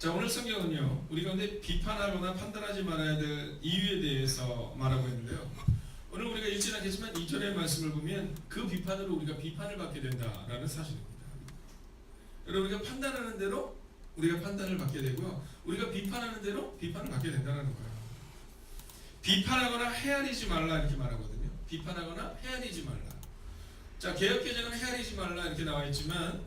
자, 오늘 성경은요, 우리 가운데 비판하거나 판단하지 말아야 될 이유에 대해서 말하고 있는데요. 오늘 우리가 읽지는 않겠지만 2절의 말씀을 보면 그 비판으로 우리가 비판을 받게 된다라는 사실입니다. 여러분, 우리가 판단하는 대로 우리가 판단을 받게 되고요. 우리가 비판하는 대로 비판을 받게 된다는 거예요. 비판하거나 헤아리지 말라 이렇게 말하거든요. 비판하거나 헤아리지 말라. 자, 개역개정은 헤아리지 말라 이렇게 나와 있지만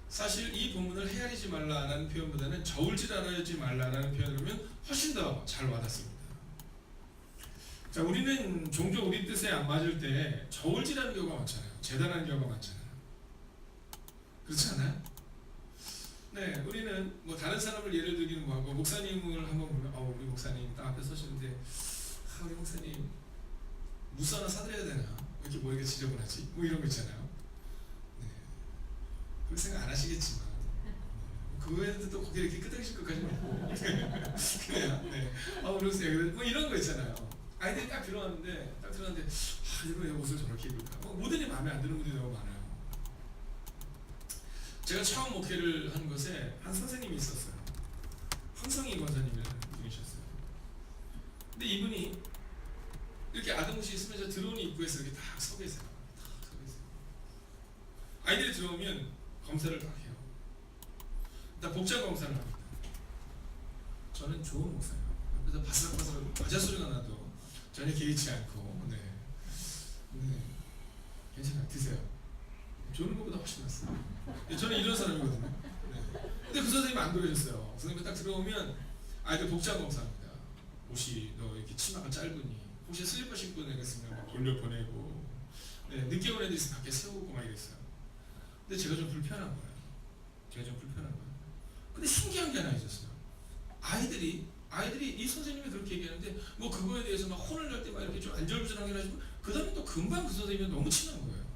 사실 이 본문을 헤아리지 말라라는 표현보다는 저울질하지 말라라는 표현을 보면 훨씬 더 잘 와닿습니다. 자, 우리는 종종 우리 뜻에 안 맞을 때 저울질하는 경우가 많잖아요. 재단하는 경우가 많잖아요. 그렇지 않아요? 네, 우리는 뭐 다른 사람을 예를 들기는 뭐하고 목사님을 한번 보면 우리 목사님 딱 앞에 서시는데 우리 목사님 무스 하나 사드려야 되나? 왜 이렇게 머리가 지저분하지? 뭐 이런 거 있잖아요. 그렇게 생각 안 하시겠지만 그거에도 또 거기 이렇게 끄덕이실 것까지는 없고 그냥 네. 그러세요. 뭐 이런 거 있잖아요. 아이들이 딱 들어왔는데 이런 왜 옷을 저렇게 입을까? 모델이 마음에 안 드는 분들이 너무 많아요. 제가 처음 목회를 한 곳에 한 선생님이 있었어요. 황성희 권사님이라는 분이셨어요. 근데 이분이 이렇게 아등옷이 있으면서 들어오는 입구에서 이렇게 딱 서 계세요. 아이들이 들어오면 검사를 딱 해요. 일단 복장 검사를 합니다. 저는 좋은 목사예요. 그래서 바스락바스락 과자 소리가 나도 전혀 개의치 않고 네, 괜찮아요. 드세요. 좋은 것보다 훨씬 낫어요. 저는 이런 사람이거든요. 네. 근데 그 선생님이 안 그러셨어요. 선생님이 딱 들어오면 아이들 복장 검사합니다. 옷이 너 이렇게 치마가 짧으니 혹시 슬리퍼 신고 내겠으면 막 돌려보내고 네, 늦게 온 애들이 있으면 밖에 세우고 막 이랬어요. 근데 제가 좀 불편한 거예요. 근데 신기한 게 하나 있었어요. 아이들이 이 선생님이 그렇게 얘기하는데 뭐 그거에 대해서 막 혼을 낼 때 막 이렇게 좀 안절부절하게 하시고 그 다음에 또 금방 그 선생님이 너무 친한 거예요.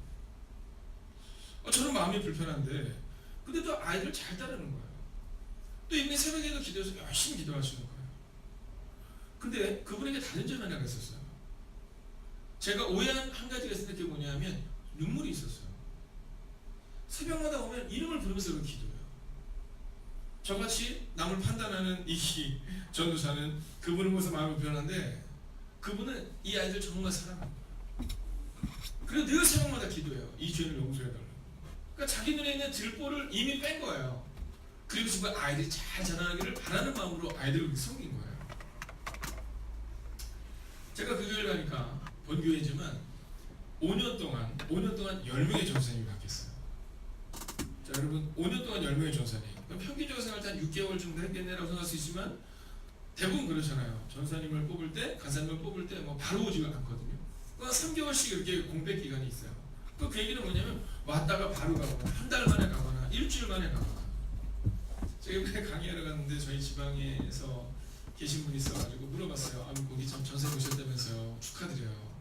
저는 마음이 불편한데 근데 또 아이들 잘 따르는 거예요. 또 이분이 새벽에도 기도해서 열심히 기도하시는 거예요. 근데 그분에게 다른 점이 하나가 있었어요. 제가 오해한 한 가지가 있었는데 그게 뭐냐면 눈물이 있었어요. 새벽마다 오면 이름을 부르면서 기도해요. 저같이 남을 판단하는 이 전도사는 그분을 보면서 마음이 불편한데 그분은 이 아이들 정말 사랑합니다. 그리고 늘 새벽마다 기도해요. 이 죄를 용서해달라고. 그러니까 자기 눈에 있는 들보를 이미 뺀 거예요. 그리고 정말 아이들이 잘 자라나기를 바라는 마음으로 아이들을 섬긴 거예요. 제가 그 교회를 가니까 본교회지만 5년 동안 10명의 전도사님이 바뀌었어요. 자, 여러분 5년 동안 10명의 전사님 평균적으로 생각할 때 한 6개월 정도 했겠네라고 생각할 수 있지만 대부분 그렇잖아요. 전사님을 뽑을 때 간사님을 뽑을 때 뭐 바로 오지가 않거든요. 그러니까 3개월씩 이렇게 공백 기간이 있어요. 그 얘기는 뭐냐면 왔다가 바로 가거나 한 달 만에 가거나 일주일 만에 가거나. 제가 이번에 강의하러 갔는데 저희 지방에서 계신 분이 있어가지고 물어봤어요. 거기 참 전사님 오셨다면서요. 축하드려요.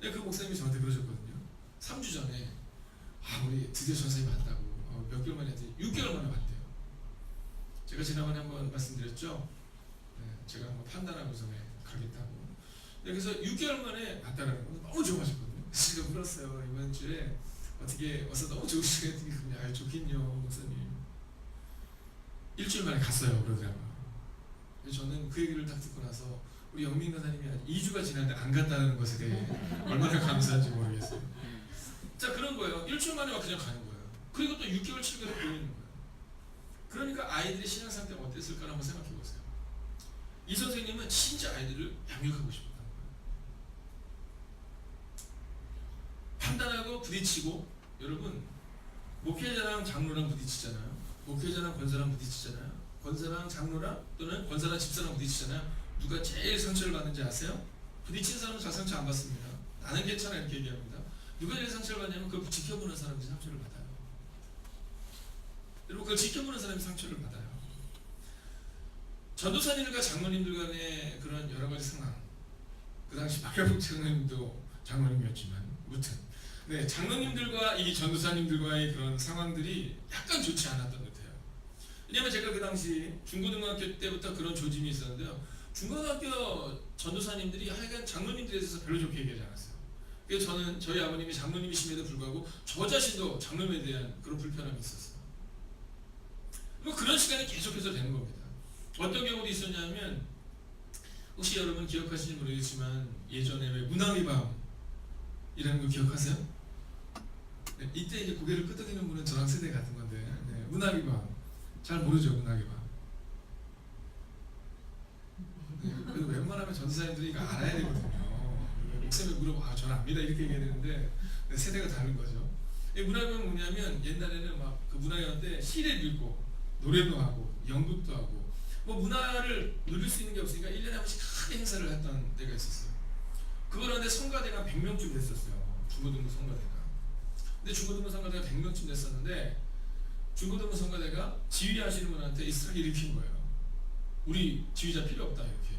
근데 그 목사님이 저한테 그러셨거든요. 3주 전에 우리 드디어 전사님 왔다고. 몇 개월 만에 했더니 6개월 만에 왔대요. 제가 지난번에 한번 말씀드렸죠. 네, 제가 한번 판단하고서 가겠다고. 네, 그래서 6개월 만에 왔다는 거 너무 좋아하셨거든요. 제가 물었어요. 이번 주에 어떻게 와서 너무 좋으시겠더니 좋긴요 목사님. 일주일 만에 갔어요 그러더라고요. 저는 그 얘기를 딱 듣고 나서 우리 영민 간사님이 2주가 지났는데 안 갔다는 것에 대해 얼마나 감사한지 모르겠어요. 자, 그런 거예요. 일주일 만에 와 그냥 가는 거예요. 그리고 또 6개월, 7개월 보이는 거예요. 그러니까 아이들의 신앙 상태가 어땠을까 한번 생각해 보세요. 이 선생님은 진짜 아이들을 양육하고 싶었다는 거예요. 판단하고 부딪히고, 여러분 목회자랑 장로랑 부딪히잖아요. 목회자랑 권사랑 부딪히잖아요. 권사랑 장로랑 또는 권사랑 집사랑 부딪히잖아요. 누가 제일 상처를 받는지 아세요? 부딪힌 사람은 잘 상처 안 받습니다. 나는 괜찮아 이렇게 얘기합니다. 누가 제일 상처를 받냐면 그걸 지켜보는 사람이 상처를 받아요. 여러분 그걸 지켜보는 사람이 상처를 받아요. 전도사님들과 장로님들 간의 그런 여러 가지 상황, 그 당시 박열복 장로님도 장로님이었지만 무튼 네, 장로님들과 이 전도사님들과의 그런 상황들이 약간 좋지 않았던 듯해요. 왜냐하면 제가 그 당시 중고등학교 때부터 그런 조짐이 있었는데요. 중고등학교 전도사님들이 하여간 장로님들에 대해서 별로 좋게 얘기하지 않았어요. 그래서 저는 저희 아버님이 장로님이심에도 불구하고 저 자신도 장로님에 대한 그런 불편함이 있었어요. 뭐 그런 시간이 계속해서 되는 겁니다. 어떤 경우도 있었냐면 혹시 여러분 기억하실지 모르겠지만 예전에 왜 문학의 밤이라는 거 기억하세요? 네, 이때 이제 고개를 끄덕이는 분은 저랑 세대 같은 건데 네, 문학의 밤 잘 모르죠 문학의 밤. 네, 그래도 웬만하면 전도사님들이 이거 알아야 되거든요. 목사님이 물어봐 저는 압니다 이렇게 얘기해야 되는데 네, 세대가 다른 거죠. 이 문학의 밤은 뭐냐면 옛날에는 막 그 문학의 밤 때 시를 읽고 노래도 하고 연극도 하고 뭐 문화를 누릴 수 있는 게 없으니까 1년에 한 번씩 크게 행사를 했던 때가 있었어요. 그걸 하는데 성가대가 100명쯤 됐었어요. 중고등부 성가대가. 근데 중고등부 성가대가 100명쯤 됐었는데 중고등부 성가대가 지휘하시는 분한테 이스라엘 일으킨 거예요. 우리 지휘자 필요 없다 이렇게.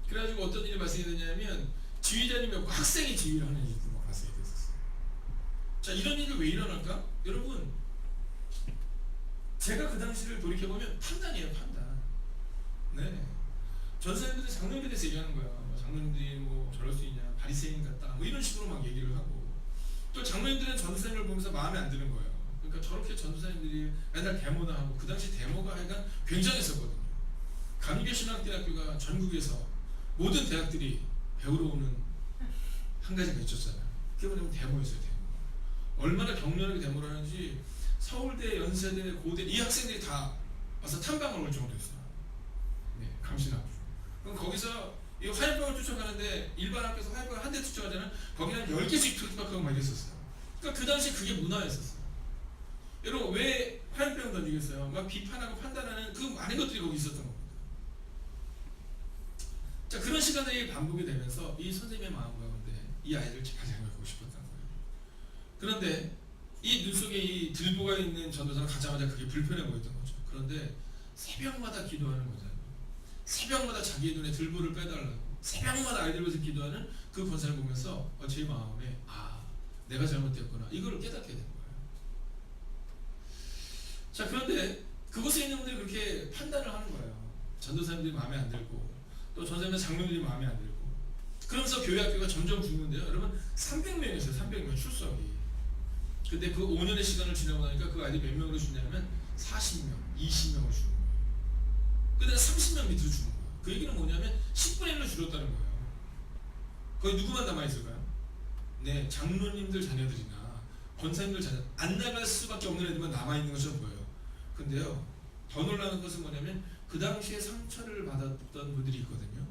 그래가지고 어떤 일이 발생이 되냐면 지휘자님이 없고 학생이 지휘를 하는 일이 막 발생이 됐었어요. 자 이런 일이 왜 일어날까? 여러분 제가 그 당시를 돌이켜보면 판단이에요 판단. 네. 전사님들이 장로님에 대해서 얘기하는 거야. 뭐 장로님들이 뭐 저럴 수 있냐, 바리새인 같다, 뭐 이런 식으로 막 얘기를 하고 또 장로님들은 전사님을 보면서 마음에 안 드는 거예요. 그러니까 저렇게 전사님들이 맨날 데모나 하고 그 당시 데모가 하여간 굉장했었거든요. 감리교신학대학교가 전국에서 모든 대학들이 배우러 오는 한 가지가 있었잖아요. 그게 뭐냐면 데모였어요. 데모. 얼마나 격렬하게 데모를 하는지 서울대, 연세대, 고대 이 학생들이 다 와서 탐방을 올 정도였어요. 네, 감시나. 그럼 거기서 이 화염병을 쫓아가는데 일반 학교에서 화염병을 한 대 쫓아가잖아요. 거기는 한 10개씩 투박하고 막 이랬었어요. 그러니까 그 당시 그게 문화였었어요. 여러분 왜 화염병을 던지겠어요? 막 비판하고 판단하는 그 많은 것들이 거기 있었던 겁니다. 자 그런 시간들이 반복이 되면서 이 선생님의 마음 가운데 이 아이를 잘 생각하고 싶었던 거예요. 그런데 이 눈 속에 이 들보가 있는 전도사는 가자마자 그게 불편해 보였던 거죠. 그런데 새벽마다 기도하는 거잖아요. 새벽마다 자기의 눈에 들보를 빼달라고 새벽마다 아이들 위해서 기도하는 그 권사를 보면서 제 마음에 내가 잘못됐구나 이거를 깨닫게 된 거예요. 자 그런데 그곳에 있는 분들이 그렇게 판단을 하는 거예요. 전도사님들이 마음에 안 들고 또 전도사님의 장로님들이 마음에 안 들고 그러면서 교회 학교가 점점 굶는데요. 여러분 300명이었어요. 300명 출석이. 근데 그 5년의 시간을 지나고 나니까 그 아이들이 몇 명으로 주냐면 40명, 20명을 주는 거예요. 근데 30명 밑으로 주는 거예요. 그 얘기는 뭐냐면 10분의 1로 줄었다는 거예요. 거기 누구만 남아있을까요? 네, 장로님들 자녀들이나 권사님들 자녀 안 나갈 수밖에 없는 애들만 남아있는 것처럼 보여요. 근데요 더 놀라운 것은 뭐냐면 그 당시에 상처를 받았던 분들이 있거든요.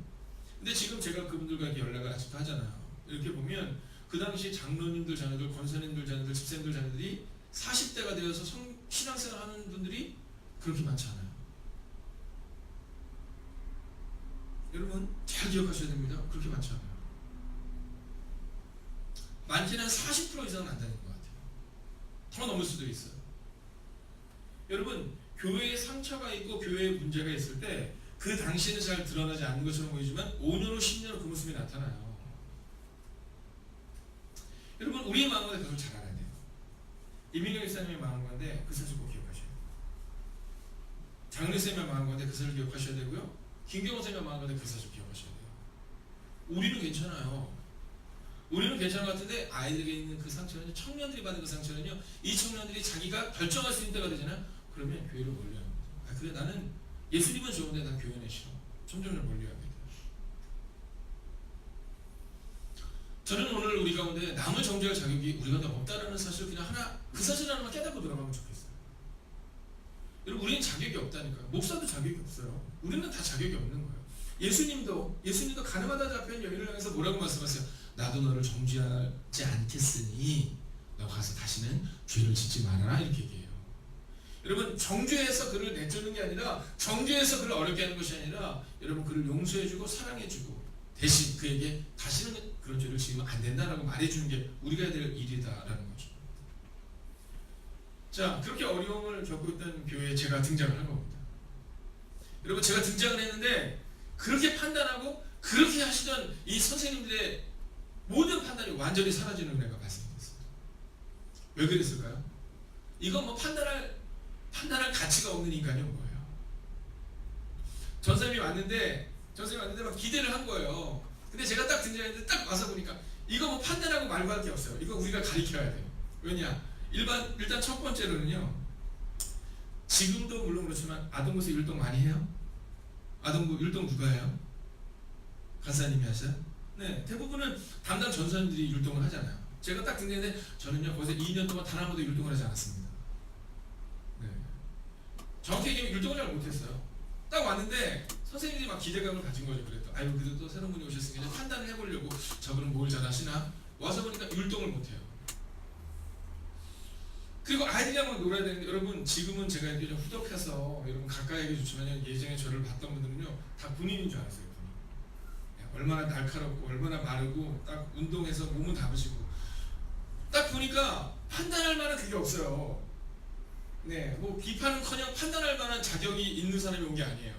근데 지금 제가 그분들과 이렇게 연락을 아직도 하잖아요. 이렇게 보면 그 당시 장로님들 자녀들, 권사님들 자녀들, 집사님들 자녀들이 40대가 되어서 신앙생활 하는 분들이 그렇게 많지 않아요. 여러분 잘 기억하셔야 됩니다. 그렇게 많지 않아요. 많게는 한 40% 이상은 안 다니는 것 같아요. 더 넘을 수도 있어요. 여러분 교회에 상처가 있고 교회에 문제가 있을 때 그 당시에는 잘 드러나지 않는 것처럼 보이지만 5년 후 10년 후 그 모습이 나타나요. 여러분 우리의 마음과 그걸 잘 알아야 돼요. 이민경 목사님의 마음과인데 그 사실 꼭 기억하셔야 돼요. 장례쌤의 마음과인데 그 사실 기억하셔야 되고요. 김경호 선생님의 마음과인데 그 사실 기억하셔야 돼요. 우리는 괜찮아요. 우리는 괜찮은 것 같은데 아이들에게 있는 그 상처는요, 청년들이 받은 그 상처는요, 이 청년들이 자기가 결정할 수 있는 때가 되잖아요. 그러면 교회를 멀리 합니다. 그래 나는 예수님은 좋은데 난 교회는 싫어. 점점 멀리 합니다. 저는 오늘 우리 가운데 남을 정죄할 자격이 우리 가운데 없다라는 사실을 그냥 하나 그 사실 하나만 깨닫고 들어가면 좋겠어요. 여러분 우리는 자격이 없다니까요. 목사도 자격이 없어요. 우리는 다 자격이 없는 거예요. 예수님도 가늠하다 잡혀있는 여인을 향해서 뭐라고 말씀하세요? 나도 너를 정죄하지 않겠으니 너 가서 다시는 죄를 짓지 말아라 이렇게 얘기해요. 여러분 정죄해서 그를 내쫓는 게 아니라 정죄해서 그를 어렵게 하는 것이 아니라 여러분 그를 용서해주고 사랑해주고 대신 그에게 다시는 그런 죄를 지으면 안 된다라고 말해주는 게 우리가 해야 될 일이다라는 거죠. 자 그렇게 어려움을 겪고 있던 교회에 제가 등장을 한 겁니다. 여러분 제가 등장을 했는데 그렇게 판단하고 그렇게 하시던 이 선생님들의 모든 판단이 완전히 사라지는 은혜가 발생했습니다. 왜 그랬을까요? 이건 뭐 판단할 가치가 없는 인간이 온 거예요. 전사님이 왔는데 막 기대를 한 거예요. 근데 제가 딱 등장했는데 딱 와서 보니까 이거 뭐 판단하고 말고 할 게 없어요. 이거 우리가 가리켜야 돼요. 왜냐? 일단 첫 번째로는요. 지금도 물론 그렇지만 아동모습 율동 많이 해요? 아동부 율동 누가 해요? 간사님이 하셔요? 네, 대부분은 담당 전사님들이 율동을 하잖아요. 제가 딱 듣는데 저는요 거기서 2년 동안 단 한 번도 율동을 하지 않았습니다. 네. 정확히 얘기하면 율동을 잘 못했어요. 딱 왔는데 선생님들이 막 기대감을 가진 거죠. 그래도 아유 그래도 또 새로운 분이 오셨으니까 판단을 해보려고 저분은 뭘 잘하시나 와서 보니까 율동을 못해요. 그리고 아이들이랑 막 놀아야 되는데 여러분 지금은 제가 이렇게 좀 후덕해서 여러분 가까이 얘기 좋지만 예전에 저를 봤던 분들은요 다 군인인 줄 알았어요. 군인. 얼마나 날카롭고 얼마나 마르고 딱 운동해서 몸은 다부시고 딱 보니까 판단할 만한 그게 없어요. 네, 뭐 비판은커녕 판단할 만한 자격이 있는 사람이 온 게 아니에요.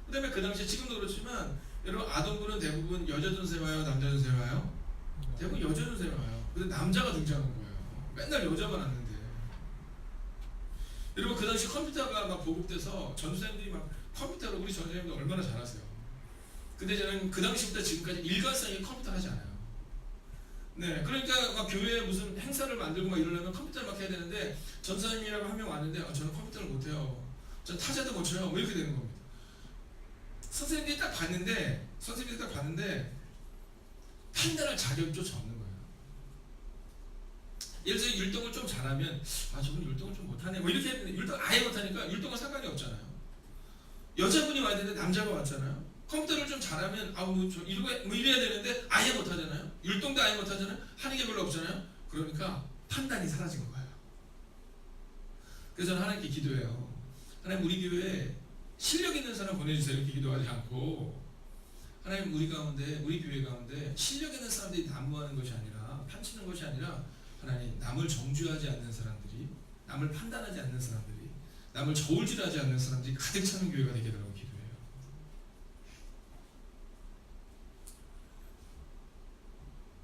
그다음에 그 당시에 지금도 그렇지만 여러분 아동부는 대부분 여자 전세 와요, 남자 전세 와요? 대부분 여자 전세 와요. 근데 남자가 등장한 거예요. 맨날 여자만 왔는데. 여러분 그 당시 컴퓨터가 막 보급돼서 전도사님들이 막 컴퓨터로 우리 전도사님들 얼마나 잘하세요. 근데 저는 그 당시부터 지금까지 일관성이 컴퓨터 하지 않아요. 네, 그러니까 막 교회에 무슨 행사를 만들고 막 이러려면 컴퓨터를 막 해야 되는데 전사님이라고 한 명 왔는데 저는 컴퓨터를 못해요. 전 타자도 못 쳐요. 뭐 이렇게 되는 겁니다. 선생님들이 딱 봤는데 판단할 자격이 쫓아 없는 거예요. 예를 들어서 율동을 좀 잘하면 저분 율동을 좀 못하네 뭐 이렇게 했는데 율동 아예 못하니까 율동은 상관이 없잖아요. 여자분이 와야 되는데 남자가 왔잖아요. 컴퓨터를 좀 잘하면 뭐 이래야 되는데 아예 못하잖아요. 율동도 아예 못하잖아요. 하는 게 별로 없잖아요. 그러니까 판단이 사라진 거예요. 그래서 저는 하나님께 기도해요. 하나님 우리 교회에 실력 있는 사람 보내주세요 이렇게 기도하지 않고 하나님 우리 교회 가운데 실력 있는 사람들이 난무하는 것이 아니라 판치는 것이 아니라 하나님 남을 정죄하지 않는 사람들이 남을 판단하지 않는 사람들이 남을 저울질하지 않는 사람들이 가득 차는 교회가 되게 되라고 기도해요.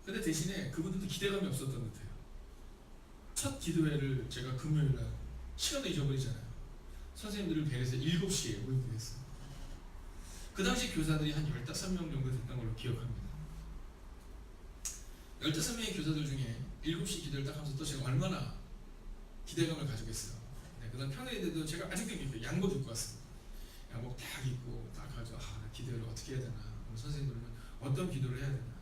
근데 대신에 그분들도 기대감이 없었던 것 같아요. 첫 기도회를 제가 금요일날 시간도 잊어버리잖아요. 선생님들을 배려해서 7시에 모이게 됐어요. 그 당시 교사들이 한 15명 정도 됐던 걸로 기억합니다. 15명의 교사들 중에 7시 기도를 딱 하면서 또 제가 얼마나 기대감을 가지고 있어요. 네, 그 다음 평일인데도 제가 아직도 기억해요. 양복 입고 왔습니다. 양복 딱 입고 딱 가지고 기도를 어떻게 해야 되나 선생님들은 어떤 기도를 해야 되나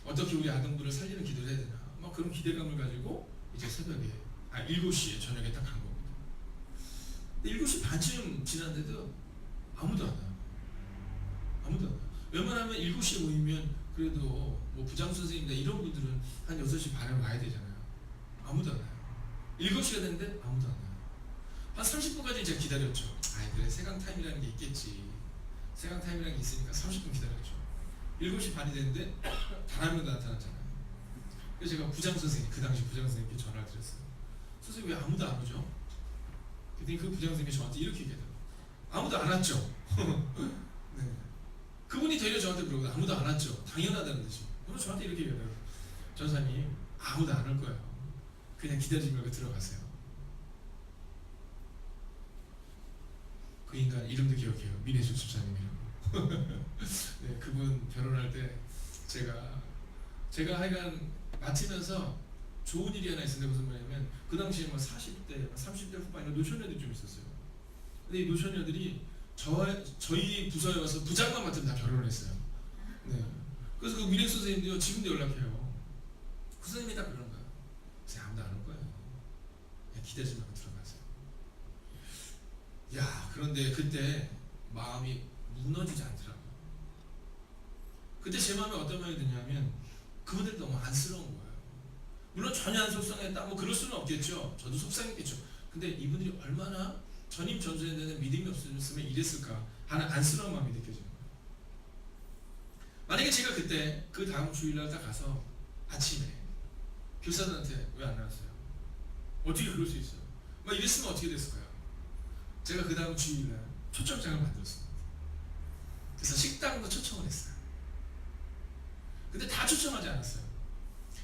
어떻게 우리 아동들을 살리는 기도를 해야 되나 막 그런 기대감을 가지고 이제 새벽에 7시에 저녁에 딱 간 겁니다. 7시 반쯤 지났는데도 아무도 안 와요. 아무도 안 와요. 웬만하면 7시에 모이면 그래도 뭐 부장선생님이나 이런 분들은 한 6시 반에 와야 되잖아요. 아무도 안 와요. 7시가 됐는데 아무도 안 와요. 한 30분까지 제가 기다렸죠. 그래 세강 타임이라는 게 있겠지. 세강 타임이라는 게 있으니까 30분 기다렸죠. 7시 반이 됐는데 단 한 명도 나타났잖아요. 그래서 제가 부장선생님, 그 당시 부장선생님께 전화를 드렸어요. 선생님 왜 아무도 안 오죠? 그랬더니 그 부장선생님이 저한테 이렇게 얘기하더라고요. 아무도 안 왔죠? 네. 그분이 되려 저한테 물어보고 아무도 안 왔죠? 당연하다는 듯이. 그래서 저한테 이렇게 얘기하더라고요. 전사님 아무도 안 올 거예요. 그냥 기다리지 말고 들어가세요. 그 인간 이름도 기억해요. 민혜수 집사님이라고. 네, 그분 결혼할 때 제가 하여간 맡으면서 좋은 일이 하나 있었는데 무슨 말이냐면 그 당시에 막 40대, 30대 후반에 노처녀들이 좀 있었어요. 근데 이 노처녀들이 저희 부서에 와서 부장만 맡으면 다 결혼을 했어요. 네. 그래서 그 민혜 선생님도요 지금도 연락해요. 그 선생님이 딱 그러는 거예요. 선생님 아무도 안 올 거예요. 그냥 기대지 말고 들어가세요. 야, 그런데 그때 마음이 무너지지 않더라고요. 그때 제 마음에 어떤 마음이 드냐면 그분들 너무 안쓰러운 거예요. 물론 전혀 안 속상했다 뭐 그럴 수는 없겠죠. 저도 속상했겠죠. 근데 이분들이 얼마나 전임 전도에 대한 믿음이 없었으면 이랬을까 하는 안쓰러운 마음이 느껴지는 거예요. 만약에 제가 그때 그 다음 주일날 딱 가서 아침에 교사들한테 왜 안 나왔어요? 어떻게 그럴 수 있어요? 막 이랬으면 어떻게 됐을까요? 제가 그 다음 주일날 초청장을 만들었습니다. 그래서 식당도 초청을 했어요. 근데 다 초청하지 않았어요.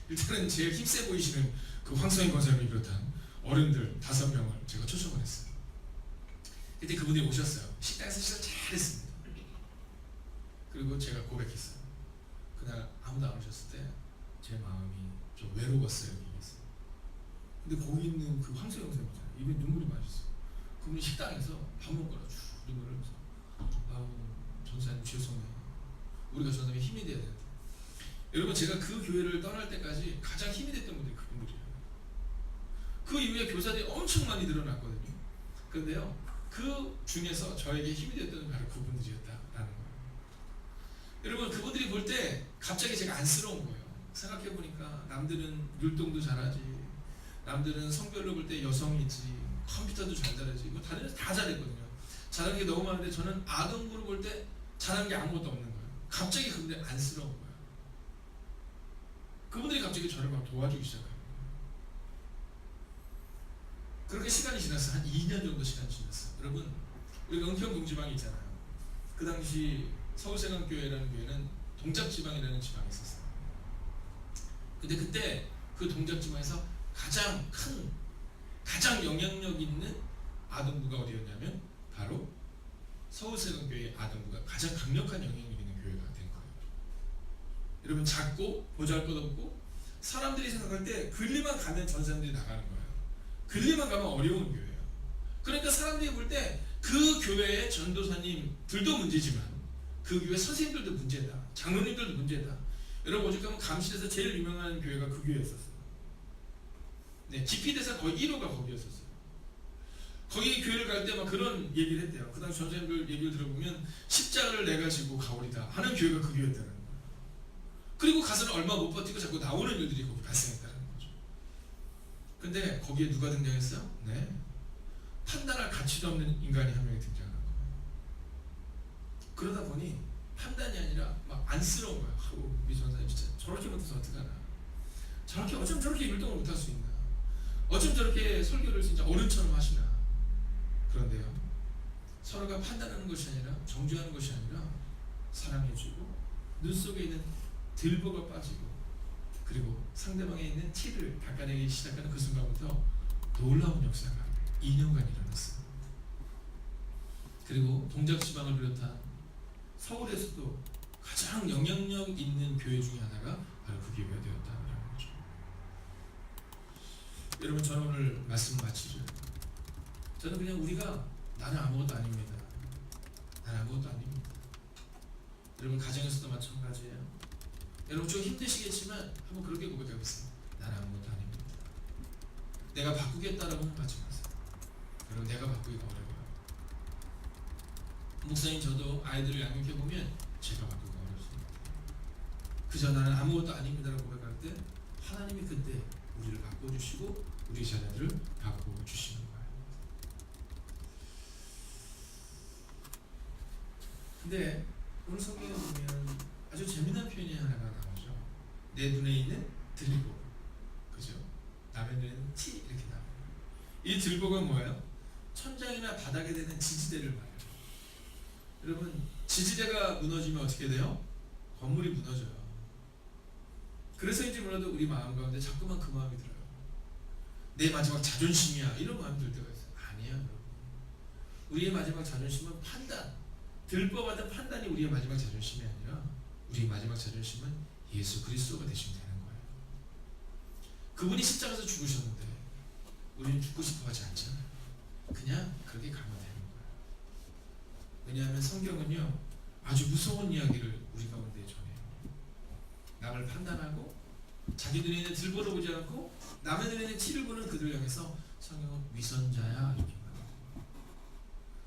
일단은 제일 힘세 보이시는 그 황성인 권사님을 비롯한 어른들 5명을 제가 초청을 했어요. 그때 그분들이 오셨어요. 식당에서 진짜 잘했습니다. 그리고 제가 고백했어요. 그날 아무도 안 오셨을 때 제 마음이 좀 외로웠어요. 얘기했어요. 근데 거기 있는 그 황성인 권사님 있잖아요. 입에 눈물이 많이 있어요. 그분이 식당에서 밥 먹으러 쭉 눈물을 흘리면서 힘이 돼야 돼요. 여러분 제가 그 교회를 떠날 때까지 가장 힘이 됐던 분들이 그분들이에요. 그 이후에 교사들이 엄청 많이 늘어났거든요. 그런데요, 그 중에서 저에게 힘이 됐던 바로 그분들이었다라는 거예요. 여러분 그분들이 볼 때 갑자기 제가 안쓰러운 거예요. 생각해보니까 남들은 율동도 잘하지, 남들은 성별로 볼 때 여성이지, 컴퓨터도 잘 잘하지, 뭐 다른 데서 다 잘했거든요. 잘하는 게 너무 많은데 저는 아동부를 볼 때 잘하는 게 아무것도 없는 거예요. 갑자기 그분들이 안쓰러운 거예요. 그분들이 갑자기 저를 막 도와주기 시작해요. 그렇게 시간이 지났어요. 한 2년 정도 시간이 지났어요. 여러분 우리가 은평동지방이 있잖아요. 그 당시 서울세강교회라는 교회는 동작지방이라는 지방이 있었어요. 근데 그때 그 동작지방에서 가장 영향력 있는 아동부가 어디였냐면 바로 서울세강교회 아동부가 가장 강력한 영향력 있는 교회가 된 거예요. 여러분 작고 보잘것없고 사람들이 생각할 때 글리만 가면 전사람들이 나가는 거예요. 글리만 가면 어려운 교회예요. 그러니까 사람들이 볼 때 그 교회의 전도사님들도 문제지만 그 교회 선생님들도 문제다, 장로님들도 문제다. 여러분 오죽하면 감시에서 제일 유명한 교회가 그 교회였었어요. 네, GP대사 거의 1호가 거기였었어요. 거기 교회를 갈 때 막 그런 얘기를 했대요. 그 당시 전사님들 얘기를 들어보면 십자가를 내가 지고 가오리다 하는 교회가 그 교회였다는 거예요. 그리고 가서는 얼마 못 버티고 자꾸 나오는 일들이 거기 발생했다는 거죠. 근데 거기에 누가 등장했어요? 네, 판단할 가치도 없는 인간이 한 명이 등장한 거예요. 그러다 보니 판단이 아니라 막 안쓰러운 거예요. 아우, 우리 전사님 진짜 저렇게 못해서 어떡하나, 저렇게 어쩜 저렇게 율동을 못할 수 있나, 어쩜 저렇게 설교를 진짜 어른처럼 하시나. 그런데요, 서로가 판단하는 것이 아니라 정죄하는 것이 아니라 사랑해주고 눈 속에 있는 들보가 빠지고 그리고 상대방에 있는 티를 닦아내기 시작하는 그 순간부터 놀라운 역사가 2년간 일어났어요. 그리고 동작지방을 비롯한 서울에서도 가장 영향력 있는 교회 중에 하나가 바로 그 교회가 되었다는 거죠. 여러분 저는 오늘 말씀 마치죠. 저는 그냥 우리가 나는 아무것도 아닙니다. 나는 아무것도 아닙니다. 여러분 가정에서도 마찬가지예요. 여러분 좀 힘드시겠지만 한번 그렇게 고백해보세요. 나는 아무것도 아닙니다. 내가 바꾸겠다라고는 하지 마세요. 여러분 내가 바꾸기가 어려워요. 목사님 저도 아이들을 양육해보면 제가 바꾸기가 어렵습니다. 그저 나는 아무것도 아닙니다라고 고백할 때 하나님이 그때 우리를 바꿔주시고 우리 자녀들을 바꿔주시는 거예요. 근데 오늘 성경에 보면 아주 재미난 표현이 하나가 나오죠. 내 눈에 있는 들보, 그죠? 남의 눈에는 티 이렇게 나와요. 이 들보가 뭐예요? 천장이나 바닥에 대는 지지대를 말해요. 여러분 지지대가 무너지면 어떻게 돼요? 건물이 무너져요. 그래서인지 몰라도 우리 마음 가운데 자꾸만 그 마음이 들어요. 내 마지막 자존심이야 이런 마음이 들 때가 있어요. 아니에요 여러분. 우리의 마지막 자존심은 판단, 들보받은 판단이 우리의 마지막 자존심이 아니라 우리의 마지막 자존심은 예수 그리스도가 되시면 되는 거예요. 그분이 십자가에서 죽으셨는데 우리는 죽고 싶어 하지 않잖아요. 그냥 그렇게 가면 되는 거예요. 왜냐하면 성경은요 아주 무서운 이야기를 우리 가운데 전해요. 남을 판단하고 자기 눈에 있는 들보를 보지 않고 남의 눈에 있는 티를 보는 그들을 향해서 성경은 위선자야 이렇게 말해요.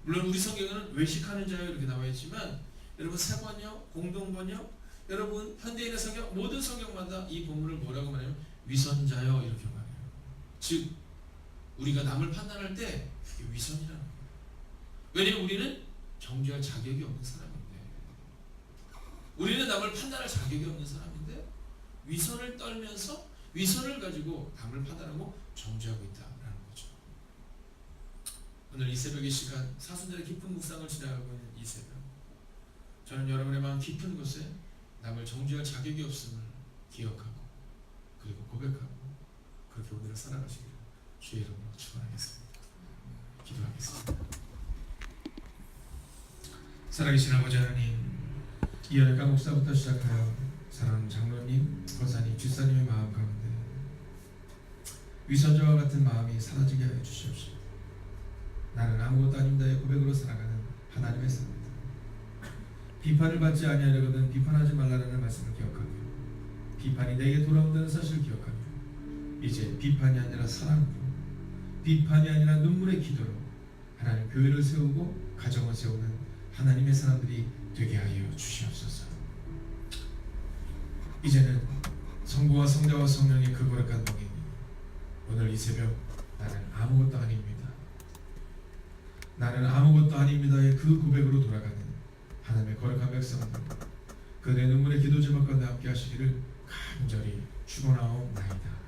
물론 우리 성경에는 외식하는 자요 이렇게 나와 있지만 여러분 세번역, 공동번역, 여러분 현대인의 성경 모든 성경마다 이 본문을 뭐라고 말해요? 위선자요 이렇게 말해요. 즉 우리가 남을 판단할 때 그게 위선이라는 거예요. 왜냐하면 우리는 정죄할 자격이 없는 사람인데, 우리는 남을 판단할 자격이 없는 사람인데 위선을 떨면서 위선을 가지고 남을 판단하고 정죄하고 있다라는 거죠. 오늘 이 새벽의 시간 사순절의 깊은 묵상을 지나가고 있는 이 새벽, 저는 여러분의 마음 깊은 곳에 남을 정죄할 자격이 없음을 기억하고 그리고 고백하고 그렇게 오늘을 살아가시기를 주의 이름으로 축원하겠습니다. 기도하겠습니다. 살아계신 아버지 하나님, 이연의 목사부터 시작하여 사랑하는 장로님, 권사님, 집사님의 마음 가운데 위선자와 같은 마음이 사라지게 하여 주시옵시고 나는 아무것도 아닙니다의 고백으로 살아가는 하나님의 사람들, 비판을 받지 아니하려거든 비판하지 말라라는 말씀을 기억하며 비판이 내게 돌아온다는 사실을 기억하며 이제 비판이 아니라 사랑으로 비판이 아니라 눈물의 기도로 하나님 교회를 세우고 가정을 세우는 하나님의 사람들이 되게 하여 주시옵소서. 이제는 성부와 성자와 성령의 그 거룩한 동행이 오늘 이 새벽 나는 아무것도 아닙니다. 나는 아무것도 아닙니다의 그 고백으로 돌아가는 하나님의 거룩한 백성들 그들의 눈물의 기도 제목 가운데 함께 하시기를 간절히 축원하옵나이다.